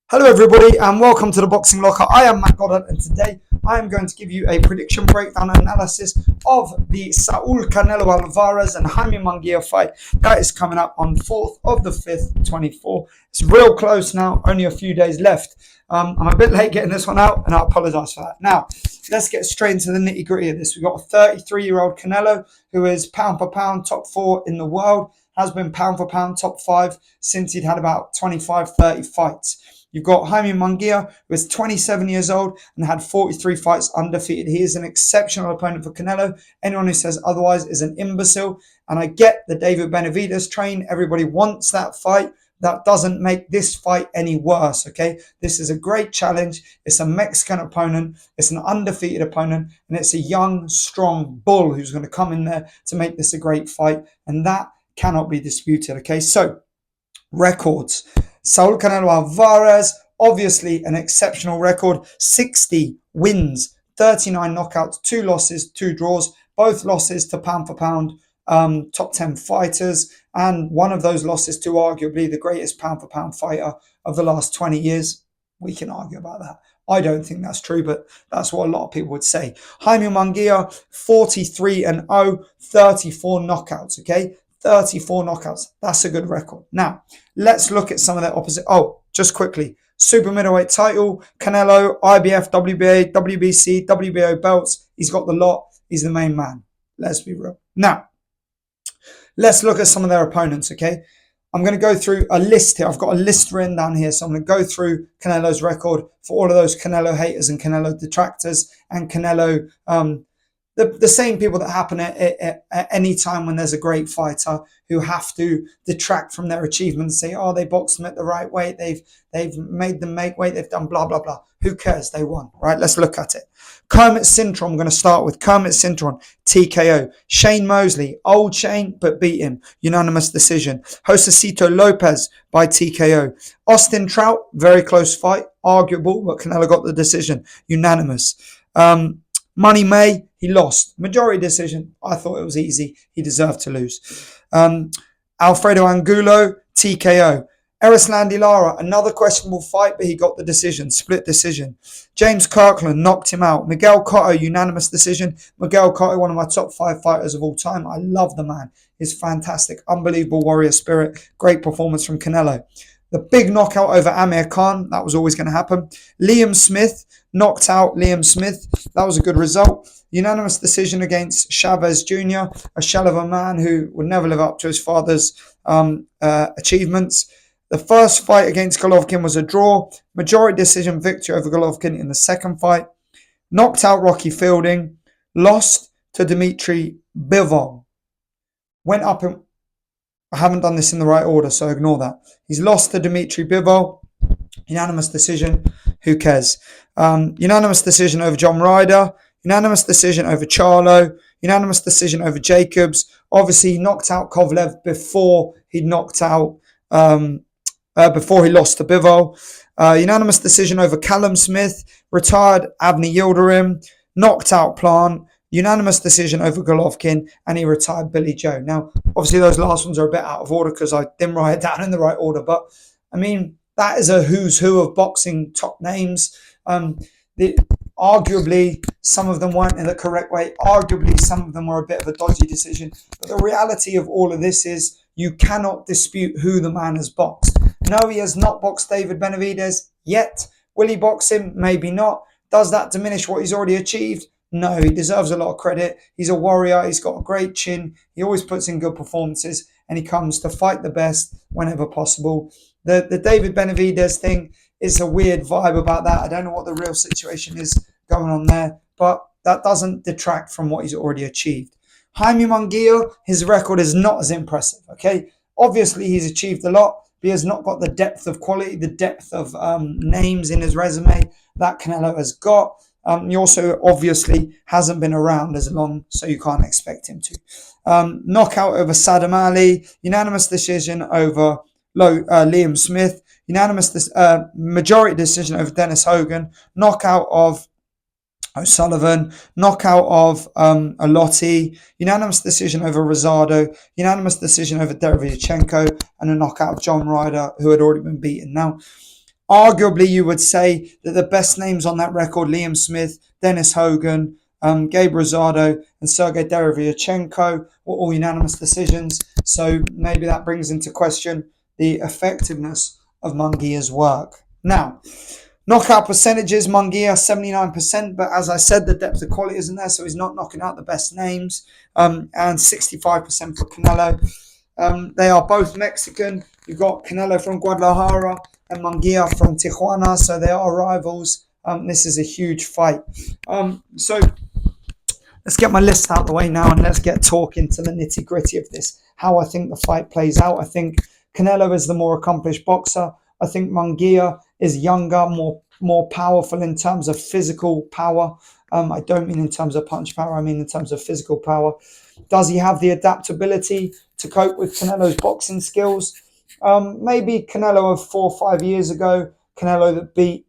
Hello everybody and welcome to the Boxing Locker. I am Matt Goddard and today I am going to give you a prediction breakdown and analysis of the Saul Canelo Alvarez and Jaime Munguia fight that is coming up on 4th of the 5th, 24. It's real close now, only a few days left. I'm a bit late getting this one out and I apologise for that. Now, let's get straight into the nitty gritty of this. We've got a 33-year-old Canelo who is pound for pound top 4 in the world, has been pound for pound top 5 since he'd had about 25-30 fights. You've got Jaime Munguia, who is 27 years old and had 43 fights undefeated. He is an exceptional opponent for Canelo. Anyone who says otherwise is an imbecile. And I get the David Benavidez train. Everybody wants that fight. That doesn't make this fight any worse, okay? This is a great challenge. It's a Mexican opponent. It's an undefeated opponent. And it's a young, strong bull who's going to come in there to make this a great fight. And that cannot be disputed, okay? So, records. Saul Canelo Alvarez, obviously an exceptional record, 60 wins, 39 knockouts, 2 losses, 2 draws, both losses to pound for pound top 10 fighters, and one of those losses to arguably the greatest pound for pound fighter of the last 20 years. We can argue about that. I don't think that's true, but that's what a lot of people would say. Jaime Munguia, 43-0, 34 knockouts, okay? 34 knockouts. That's a good record. Now, let's look at some of their opposite. Oh, just quickly. Super middleweight title, Canelo, IBF, WBA, WBC, WBO belts. He's got the lot. He's the main man. Let's be real. Now, let's look at some of their opponents, okay? I'm going to go through a list here. I've got a list written down here. So I'm going to go through Canelo's record for all of those Canelo haters and Canelo detractors and Canelo the same people that happen at any time when there's a great fighter who have to detract from their achievements, say, oh, they boxed them at the right weight, they've made them make weight, they've done blah, blah, blah. Who cares? They won, right? Let's look at it. Kermit Cintron, I'm going to start with Kermit Cintron, TKO. Shane Mosley, old Shane, but beat him. Unanimous decision. Josecito Lopez by TKO. Austin Trout, very close fight, arguable, but Canelo got the decision. Unanimous. Money May, he lost. Majority decision. I thought it was easy. He deserved to lose. Alfredo Angulo, TKO. Erislandy Lara, another questionable fight, but he got the decision. Split decision. James Kirkland knocked him out. Miguel Cotto, unanimous decision. Miguel Cotto, one of my top 5 fighters of all time. I love the man. He's fantastic. Unbelievable warrior spirit. Great performance from Canelo. The big knockout over Amir Khan, that was always going to happen. Liam Smith, knocked out Liam Smith. That was a good result. Unanimous decision against Chavez Jr., a shell of a man who would never live up to his father's achievements. The first fight against Golovkin was a draw. Majority decision victory over Golovkin in the second fight. Knocked out Rocky Fielding. Lost to Dmitry Bivol. Went up and I haven't done this in the right order, so ignore that. He's lost to Dmitry Bivol. Unanimous decision. Who cares? Unanimous decision over John Ryder. Unanimous decision over Charlo. Unanimous decision over Jacobs. Obviously, he knocked out Kovalev before he knocked out, before he lost to Bivol. Unanimous decision over Callum Smith. Retired Avni Yildirim. Knocked out Plant. Unanimous decision over Golovkin, and he retired Billy Joe. Now, obviously, those last ones are a bit out of order because I didn't write it down in the right order. But, I mean, that is a who's who of boxing top names. Arguably, some of them weren't in the correct way. Arguably, some of them were a bit of a dodgy decision. But the reality of all of this is you cannot dispute who the man has boxed. No, he has not boxed David Benavidez yet. Will he box him? Maybe not. Does that diminish what he's already achieved? No, he deserves a lot of credit. He's a warrior. He's got a great chin. He always puts in good performances, and he comes to fight the best whenever possible. The David Benavidez thing is a weird vibe about that. I don't know what the real situation is going on there, but that doesn't detract from what he's already achieved. Jaime Munguia, his record is not as impressive, okay? Obviously, he's achieved a lot, but he has not got the depth of quality, the depth of names in his resume that Canelo has got. He also obviously hasn't been around as long, so you can't expect him to. Knockout over Saddam Ali, unanimous decision over Liam Smith, unanimous majority decision over Dennis Hogan, knockout of O'Sullivan, knockout of Alotti, unanimous decision over Rosado, unanimous decision over Derevyanchenko, and a knockout of John Ryder, who had already been beaten. Now, Arguably, you would say that the best names on that record, Liam Smith, Dennis Hogan, Gabe Rosado, and Sergey Derevyachenko, were all unanimous decisions. So maybe that brings into question the effectiveness of Munguia's work. Now, knockout percentages, Munguia 79%, but as I said, the depth of quality isn't there, so he's not knocking out the best names. And 65% for Canelo. They are both Mexican. You've got Canelo from Guadalajara and Munguia from Tijuana, so they are rivals. This is a huge fight. So let's get my list out of the way now and let's get talking to the nitty gritty of this, how I think the fight plays out. I think Canelo is the more accomplished boxer. I think Munguia is younger, more powerful in terms of physical power. I don't mean in terms of punch power, I mean in terms of physical power. Does he have the adaptability to cope with Canelo's boxing skills? Maybe Canelo of 4 or 5 years ago, Canelo that beat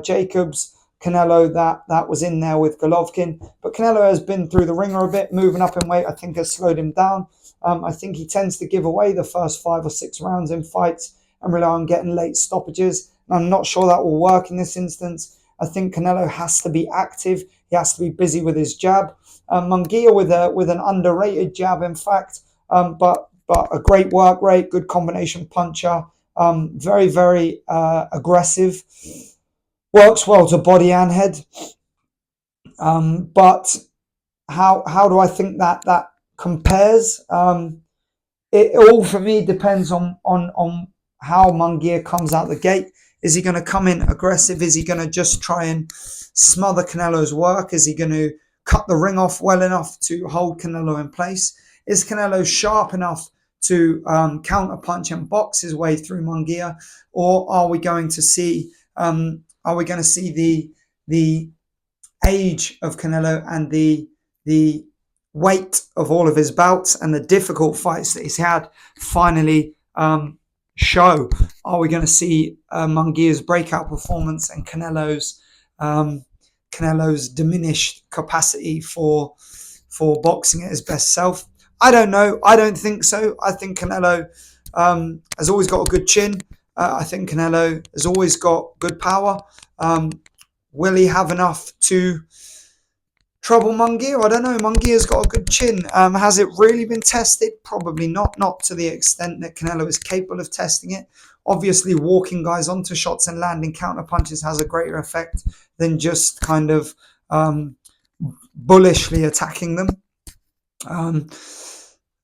Jacobs, Canelo that was in there with Golovkin. But Canelo has been through the ringer a bit, moving up in weight, I think has slowed him down. I think he tends to give away the first 5 or 6 rounds in fights and rely on getting late stoppages. And I'm not sure that will work in this instance. I think Canelo has to be active. He has to be busy with his jab. Munguia with an underrated jab, in fact, but a great work rate, good combination puncher, very, very aggressive, works well to body and head. But how do I think that compares? It all for me depends on how Munguia comes out the gate. Is he going to come in aggressive? Is he going to just try and smother Canelo's work? Is he going to cut the ring off well enough to hold Canelo in place? Is Canelo sharp enough to counter punch and box his way through Munguia, or are we going to see the age of Canelo and the weight of all of his bouts and the difficult fights that he's had finally show? Are we going to see Munguia's breakout performance and Canelo's diminished capacity for boxing at his best self? I don't know. I don't think so. I think Canelo has always got a good chin. I think Canelo has always got good power. Will he have enough to trouble Munguia? I don't know. Munguia's got a good chin. Has it really been tested? Probably not. Not to the extent that Canelo is capable of testing it. Obviously, walking guys onto shots and landing counter punches has a greater effect than just kind of bullishly attacking them.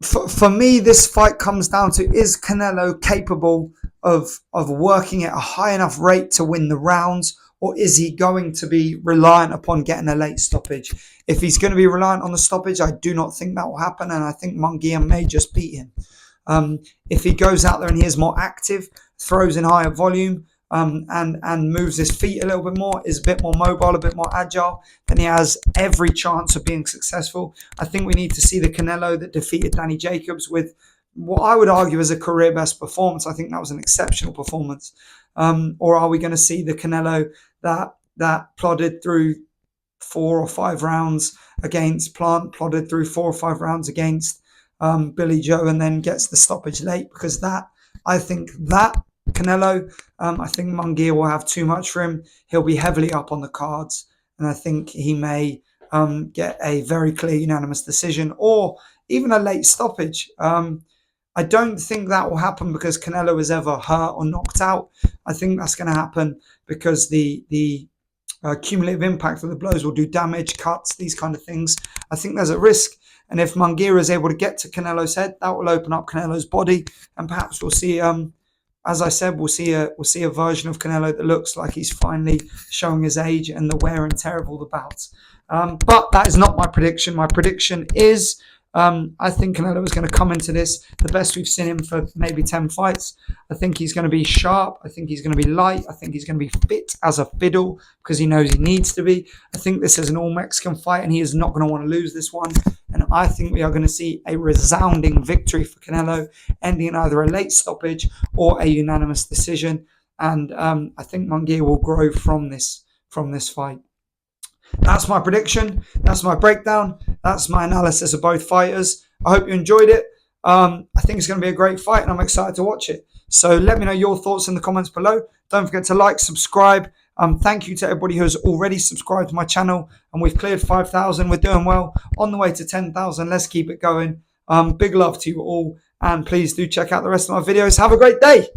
For me, this fight comes down to, is Canelo capable of working at a high enough rate to win the rounds, or is he going to be reliant upon getting a late stoppage? If he's going to be reliant on the stoppage, I do not think that will happen, and I think Munguia may just beat him. If he goes out there and he is more active, throws in higher volume, and moves his feet a little bit more, is a bit more mobile, a bit more agile, then he has every chance of being successful. I think we need to see the Canelo that defeated Danny Jacobs with what I would argue is a career best performance. I think that was an exceptional performance. Or are we going to see the Canelo that plodded through 4 or 5 rounds against Plant, plodded through 4 or 5 rounds against Billy Joe, and then gets the stoppage late? Because I think Canelo, I think Munguia will have too much for him. He'll be heavily up on the cards, and I think he may get a very clear unanimous decision or even a late stoppage. I don't think that will happen because Canelo is ever hurt or knocked out. I think that's going to happen because the cumulative impact of the blows will do damage, cuts, these kind of things. I think there's a risk. And if Munguia is able to get to Canelo's head, that will open up Canelo's body, and perhaps we'll see, as I said, we'll see a version of Canelo that looks like he's finally showing his age and the wear and tear of all the bouts. But that is not my prediction. My prediction is I think Canelo is going to come into this the best we've seen him for maybe 10 fights. I think he's going to be sharp. I think he's going to be light. I think he's going to be fit as a fiddle because he knows he needs to be. I think this is an all-Mexican fight and he is not going to want to lose this one. And I think we are going to see a resounding victory for Canelo, ending in either a late stoppage or a unanimous decision. And I think Munguia will grow from this fight. That's my prediction. That's my breakdown. That's my analysis of both fighters. I hope you enjoyed it. I think it's going to be a great fight and I'm excited to watch it. So let me know your thoughts in the comments below. Don't forget to like, subscribe. Thank you to everybody who has already subscribed to my channel, and we've cleared 5,000. We're doing well, on the way to 10,000. Let's keep it going. Big love to you all, and please do check out the rest of my videos. Have a great day.